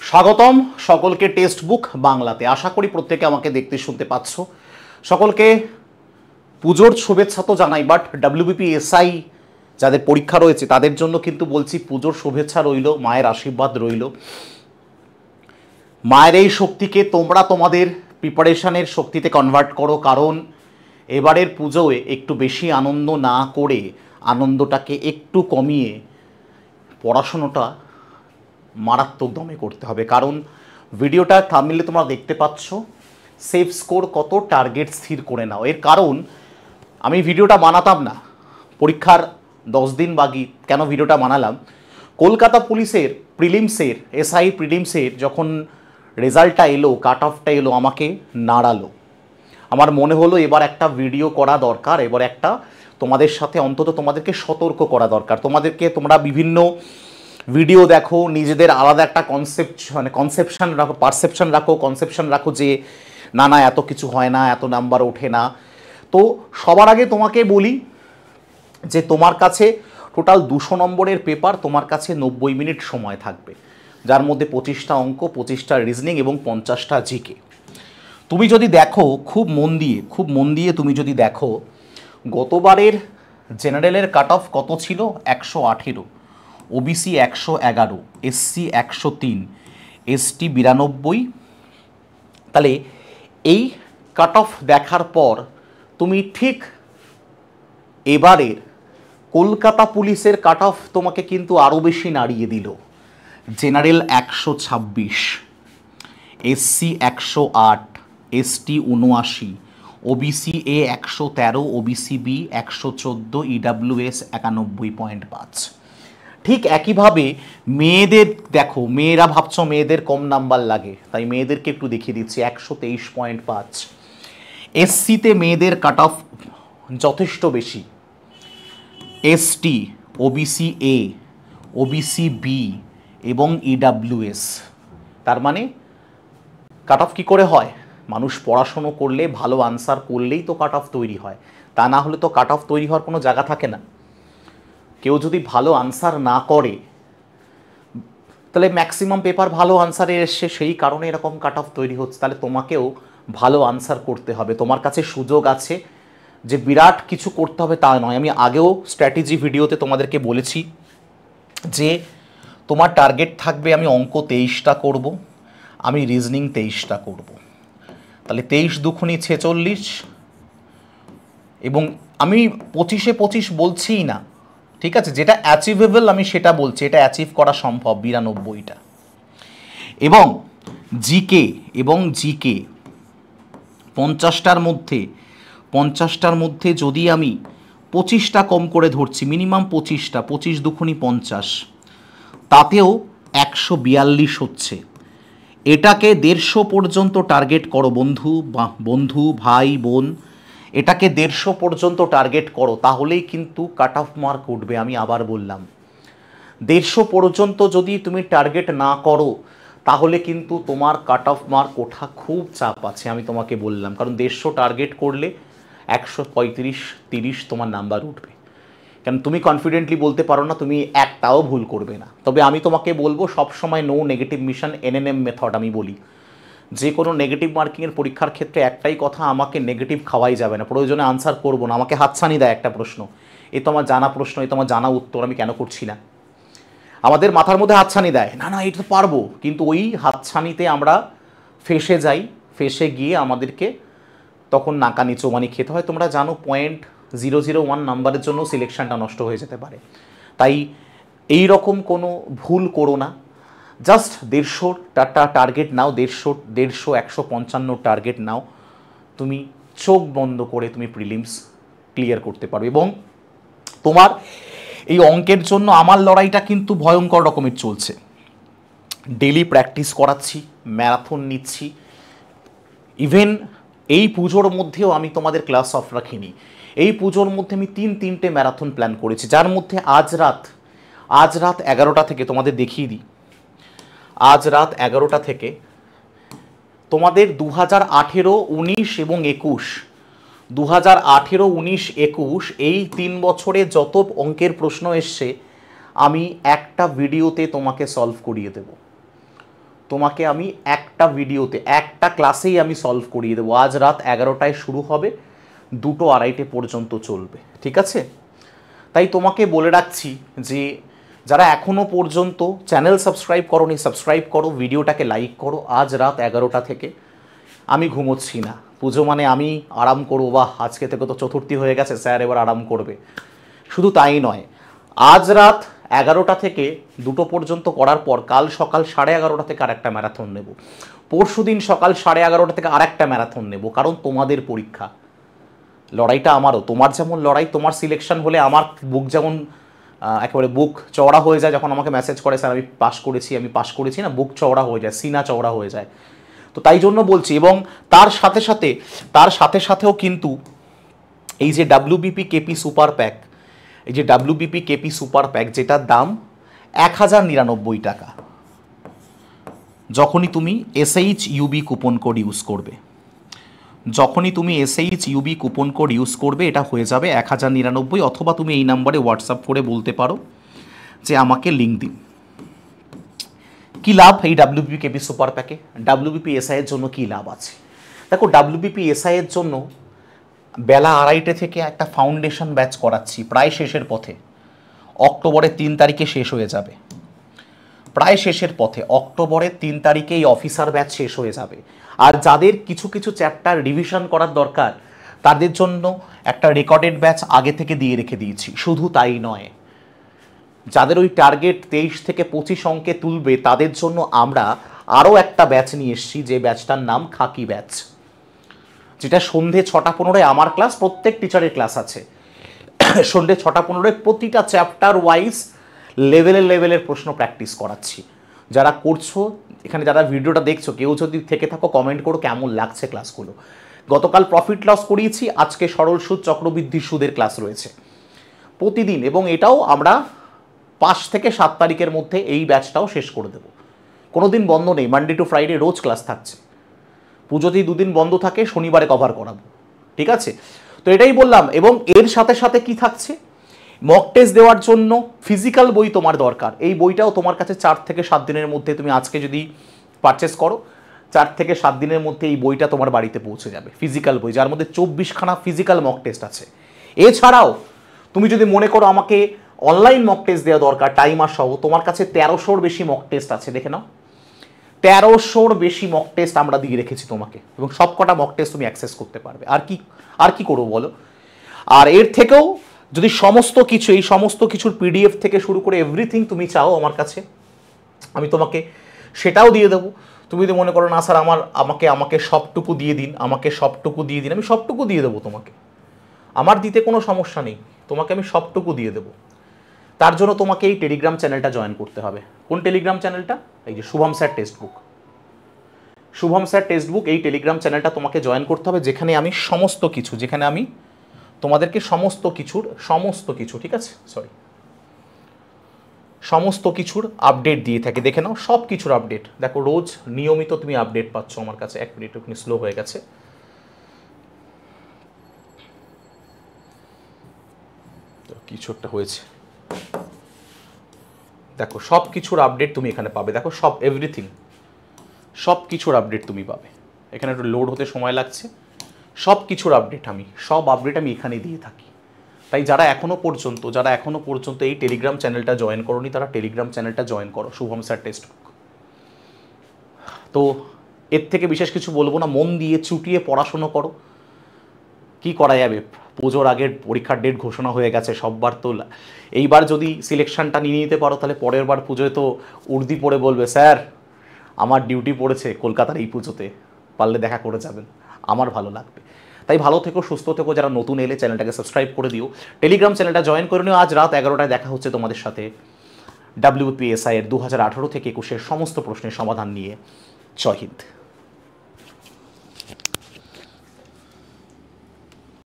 স্বাগতম সকলকে text book বাংলাতে। আশা করি প্রত্যেকে আমাকে দেখতে শুনতে পাচ্ছ। সকলকে পুজোর শুভেচ্ছা তো জানাই, বাট WBPSI যাদের পরীক্ষা রয়েছে তাদের জন্য কিন্তু বলছি পুজোর শুভেচ্ছা রইল, মায়ের আশীর্বাদ রইল। মায়ের এই শক্তিকে তোমরা তোমাদের প্রিপারেশনের শক্তিতে কনভার্ট করো, কারণ এবারের পুজোয় একটু বেশি আনন্দ না করে আনন্দটাকে একটু কমিয়ে পড়াশোনাটা মারাত্মক দমে করতে হবে। কারণ ভিডিওটা থাম্বনেইলে তোমরা দেখতে পাচ্ছ, সেফ স্কোর কত, টার্গেট স্থির করে নাও। এর কারণ আমি ভিডিওটা বানাতাম না, পরীক্ষার 10 দিন বাকি কেন ভিডিওটা বানালাম, কলকাতা পুলিশের প্রিলিমসের SI প্রিলিমসের যখন রেজাল্টটা এলো, কাট অফটা এলো, আমাকে নাড়ালো। আমার মনে হলো এবার একটা ভিডিও করা দরকার, এবার একটা তোমাদের সাথে অন্তত তোমাদেরকে সতর্ক করা দরকার। তোমরা বিভিন্ন ভিডিও দেখো, নিজেদের আলাদা একটা কনসেপশন রাখো যে না এত কিছু হয় না, এত নাম্বার ওঠে না। তো সবার আগে তোমাকে বলি যে তোমার কাছে টোটাল 200 নম্বরের পেপার, তোমার কাছে 90 মিনিট সময় থাকবে, যার মধ্যে 25টা অঙ্ক, 25টা রিজনিং এবং 50টা জিকে। তুমি যদি দেখো খুব মন দিয়ে তুমি যদি দেখো, গতবারের জেনারেলের কাট অফ কত ছিল? 118, OBC 111, SC 103, ST 92। তাহলে এই কাট অফ দেখার পর তুমি ঠিক এবারের কলকাতা পুলিশের কাট অফ তোমাকে কিন্তু আরও বেশি নাড়িয়ে দিল। General 126, SC 108, ST 79, OBC A 113, OBC B 114, EWS 91.5। ঠিক একইভাবে মেয়েদের দেখো, মেয়েরা ভাবছো মেয়েদের কম নাম্বার লাগে, তাই মেয়েদেরকে একটু দেখিয়ে দিচ্ছি। 123.5। SCতে মেয়েদের কাট অফ যথেষ্ট বেশি। ST, OBC A, OBC B এবং EWS। তার মানে কাট অফ কী করে হয়? মানুষ পড়াশুনো করলে, ভালো আনসার করলেই তো কাট অফ তৈরি হয়, তা না হলে তো কাট অফ তৈরি হওয়ার কোনো জায়গা থাকে না। কেউ যদি ভালো আনসার না করে, তাহলে ম্যাক্সিমাম পেপার ভালো আনসারে এসছে, সেই কারণে এরকম কাট অফ তৈরি হচ্ছে। তাহলে তোমাকেও ভালো আনসার করতে হবে, তোমার কাছে সুযোগ আছে। যে বিরাট কিছু করতে হবে তা নয়। আমি আগেও স্ট্র্যাটেজি ভিডিওতে তোমাদেরকে বলেছি যে তোমার টার্গেট থাকবে, আমি অঙ্ক 23টা করব, আমি রিজনিং 23টা করব। তাহলে 23 দুগুণে 46, এবং আমি 25-এ 25 বলছিই না, ঠিক আছে? যেটা অ্যাচিভেবল আমি সেটা বলছি, এটা অ্যাচিভ করা সম্ভব 92টা। এবং জিকে 50টার মধ্যে যদি আমি 25টা কম করে ধরছি, মিনিমাম 25টা, 25 দুগুণে 50, তাতেও 142 হচ্ছে। এটাকে 150 পর্যন্ত টার্গেট করো বন্ধু ভাই বোন, এটাকে 150 পর্যন্ত টার্গেট করো, তাহলেই কিন্তু কাট অফ মার্ক উঠবে। আমি আবার বললাম, 150 পর্যন্ত যদি তুমি টার্গেট না করো, তাহলে কিন্তু তোমার কাট অফ মার্ক ওঠা খুব চাপ আছে, আমি তোমাকে বললাম। কারণ 150 টার্গেট করলে 135-30 তোমার নাম্বার উঠবে। কারণ তুমি কনফিডেন্টলি বলতে পারো না তুমি একটাও ভুল করবে না। তবে আমি তোমাকে বলবো, সবসময় no negative mission, NNM method আমি বলি। যে কোনো নেগেটিভ মার্কিংয়ের পরীক্ষার ক্ষেত্রে একটাই কথা, আমাকে নেগেটিভ খাওয়াই যাবে না। প্রয়োজনে আনসার করবো না, আমাকে হাতছানি দেয় একটা প্রশ্ন, এ তো আমার জানা প্রশ্ন, এ তো আমার জানা উত্তর, আমি কেন করছি না? আমাদের মাথার মধ্যে হাতছানি দেয়, না এটা তো পারবো, কিন্তু ওই হাতছানিতে আমরা ফেঁসে যাই, ফেঁসে গিয়ে আমাদেরকে তখন নাকানি চোমানি খেতে হয়। তোমরা জানো 0.001 নাম্বারের জন্য সিলেকশনটা নষ্ট হয়ে যেতে পারে। তাই এই রকম কোনো ভুল করো না, জাস্ট 150টা টার্গেট নাও, 150 টার্গেট নাও, তুমি চোখ বন্ধ করে তুমি প্রিলিমস ক্লিয়ার করতে পারো। এবং তোমার এই অঙ্কের জন্য আমার লড়াইটা কিন্তু ভয়ঙ্কর রকমের চলছে। ডেলি প্র্যাকটিস করাচ্ছি, ম্যারাথন নিচ্ছি। ইভেন এই পুজোর মধ্যেও আমি তোমাদের ক্লাস অফ রাখিনি। এই পুজোর মধ্যে আমি 3টে ম্যারাথন প্ল্যান করেছি, যার মধ্যে আজ রাত 11টা থেকে তোমাদের দেখিয়ে দিই। আজ রাত 11টা থেকে তোমাদের 2018, 19 এবং 21, 2018, 19, 21 এই 3 বছরে যত অঙ্কের প্রশ্ন এসছে, আমি একটা ভিডিওতে তোমাকে সলভ করিয়ে দেব। তোমাকে আমি একটা ভিডিওতে একটা ক্লাসেই আমি সলভ করিয়ে দেবো। আজ রাত 11টায় শুরু হবে, 2-2:30 পর্যন্ত চলবে, ঠিক আছে? তাই তোমাকে বলে রাখছি যে যারা এখনও পর্যন্ত চ্যানেল সাবস্ক্রাইব করোনি, সাবস্ক্রাইব করো, ভিডিওটাকে লাইক করো। আজ রাত 11টা থেকে আমি ঘুমোচ্ছি না। পুজো মানে আমি আরাম করবো, বাহ আজকে থেকে তো চতুর্থী হয়ে গেছে, স্যার এবার আরাম করবে। শুধু তাই নয়, আজ রাত 11টা থেকে 2টো পর্যন্ত করার পর কাল সকাল 11:30 থেকে আরেকটা ম্যারাথন নেব, পরশু দিন সকাল 11:30 থেকে আরেকটা ম্যারাথন নেব। কারণ তোমাদের পরীক্ষা, লড়াইটা আমারও। তোমার যেমন লড়াই, তোমার সিলেকশন হলে আমার বুক যেমন একেবারে বুক চওড়া হয়ে যায় যখন আমাকে মেসেজ করে স্যার আমি পাস করেছি না, বুক চওড়া হয়ে যায়, সিনা চওড়া হয়ে যায়। তো তাই জন্য বলছি। এবং তার সাথে সাথেও কিন্তু এই যে WBP KP সুপার প্যাক, এই যে WBP KP সুপার প্যাক, যেটার দাম 1099 টাকা, যখনই তুমি SHUB কুপন কোড ইউজ করবে, SHUB কুপন কোড ইউজ করবে, এটা হয়ে যাবে 1099। অথবা তুমি এই নাম্বারে হোয়াটসঅ্যাপ করে বলতে পারো যে আমাকে লিঙ্ক দিন। কী লাভ এই WBP KP সুপার প্যাকে? WBP SI এর জন্য কী লাভ আছে? দেখো, WBP SI এর জন্য বেলা 2:30 থেকে একটা ফাউন্ডেশন ব্যাচ করাচ্ছি, প্রায় শেষের পথে, অক্টোবরের 3 তারিখে শেষ হয়ে যাবে। প্রায় শেষের পথে, অক্টোবরের 3 তারিখে এই অফিসার ব্যাচ শেষ হয়ে যাবে। আর যাদের কিছু কিছু চ্যাপ্টার রিভিশন করার দরকার, তাদের জন্য একটা রেকর্ডেড ব্যাচ আগে থেকে দিয়ে রেখে দিয়েছি। শুধু তাই নয়, যাদের ওই টার্গেট 23 থেকে 25 অঙ্কে তুলবে, তাদের জন্য আমরা আরও একটা ব্যাচ নিয়ে এসেছি, যে ব্যাচটার নাম খাকি ব্যাচ, যেটা সন্ধে 6:15 আমার ক্লাস, প্রত্যেক টিচারের ক্লাস আছে। সন্ধে 6:15 প্রতিটা চ্যাপ্টার ওয়াইজ লেভেলের প্রশ্ন প্র্যাকটিস করাচ্ছি। যারা করছো, এখানে যারা ভিডিওটা দেখছো, কেউ যদি থেকে থাকো কমেন্ট করো কেমন লাগছে ক্লাসগুলো। গতকাল প্রফিট লস করিয়েছি, আজকে সরল সুদ চক্রবৃদ্ধি সুদের ক্লাস রয়েছে প্রতিদিন। এবং এটাও আমরা 5 থেকে 7 তারিখের মধ্যে এই ব্যাচটাও শেষ করে দেব। কোনো দিন বন্ধ নেই, Monday to Friday rose class থাকছে। পুজোতেই 2 দিন বন্ধ থাকে, শনিবারে কভার করাবো, ঠিক আছে? তো এটাই বললাম। এবং এর সাথে সাথে কি থাকছে, মক টেস্ট দেওয়ার জন্য ফিজিক্যাল বই তোমার দরকার। এই বইটাও তোমার কাছে 4 থেকে 7 দিনের মধ্যে, তুমি আজকে যদি পারচেস করো, 4 থেকে 7 দিনের মধ্যে এই বইটা তোমার বাড়িতে পৌঁছে যাবে। ফিজিক্যাল বই, যার মধ্যে 24খানা ফিজিক্যাল মক টেস্ট আছে। এছাড়াও তুমি যদি মনে করো আমাকে অনলাইন মক টেস্ট দেওয়া দরকার টাইমার সহ, তোমার কাছে 1300-র বেশি মক টেস্ট আছে, দেখে নাও। 1300-র বেশি মক টেস্ট আমরা দিয়ে রেখেছি তোমাকে, এবং সবকটা মক টেস্ট তুমি অ্যাক্সেস করতে পারবে। আর কি করবো বলো? আর এর থেকেও যদি সমস্ত কিছু, এই সমস্ত কিছুর PDF থেকে শুরু করে এভরিথিং তুমি চাও আমার কাছে, আমি তোমাকে সেটাও দিয়ে দেবো। তুমি যদি মনে করো না স্যার আমাকে সবটুকু দিয়ে দিন, আমি সবটুকু দিয়ে দেবো তোমাকে। আমার দিতে কোনো সমস্যা নেই, তোমাকে আমি সবটুকু দিয়ে দেবো। তার জন্য তোমাকে এই টেলিগ্রাম চ্যানেলটা জয়েন করতে হবে। কোন টেলিগ্রাম চ্যানেলটা? এই যে শুভম স্যার টেক্সটবুক, এই টেলিগ্রাম চ্যানেলটা তোমাকে জয়েন করতে হবে, যেখানে আমি তোমাদেরকে সমস্ত কিছু, ঠিক আছে, সমস্ত কিছুর আপডেট দিয়ে থাকি। দেখে নাও সব কিছুর আপডেট। দেখো রোজ নিয়মিত তুমি আপডেট পাচ্ছ আমার কাছে। 1 মিনিট, ওখানে স্লো হয়ে গেছে। কিছু একটা হয়েছে। দেখো সব কিছুর আপডেট তুমি এখানে পাবে। দেখো সব কিছুর আপডেট তুমি পাবে। এখানে একটু লোড হতে সময় লাগছে। সব কিছুর আপডেট আমি এখানে দিয়ে থাকি। তাই যারা এখনো পর্যন্ত এই টেলিগ্রাম চ্যানেলটা জয়েন করোনি, তারা টেলিগ্রাম চ্যানেলটা জয়েন করো, শুভম স্যার টেক্সটবুক। তো এর থেকে বিশেষ কিছু বলবো না, মন দিয়ে চুটিয়ে পড়াশুনো করো। কি করা যাবে, পুজোর আগের পরীক্ষার ডেট ঘোষণা হয়ে গেছে সববার। তো এইবার যদি সিলেকশনটা নিয়ে নিতে পারো, তাহলে পরের বার পুজোয় তো উর্দি পরে বলবে স্যার আমার ডিউটি পড়েছে কলকাতার এই পুজোতে, পারলে দেখা করে যাবেন, আমার ভালো লাগবে। তাই ভালো থেকো, সুস্থ থেকো। যারা নতুন এলে চ্যানেলটাকে সাবস্ক্রাইব করে দিও, টেলিগ্রাম চ্যানেলটা জয়েন করে নিও। আজ রাত 11টায় দেখা হচ্ছে তোমাদের সাথে WBP SI এর 2018 থেকে 21-এর সমস্ত প্রশ্নের সমাধান নিয়ে। জয় হিন্দ।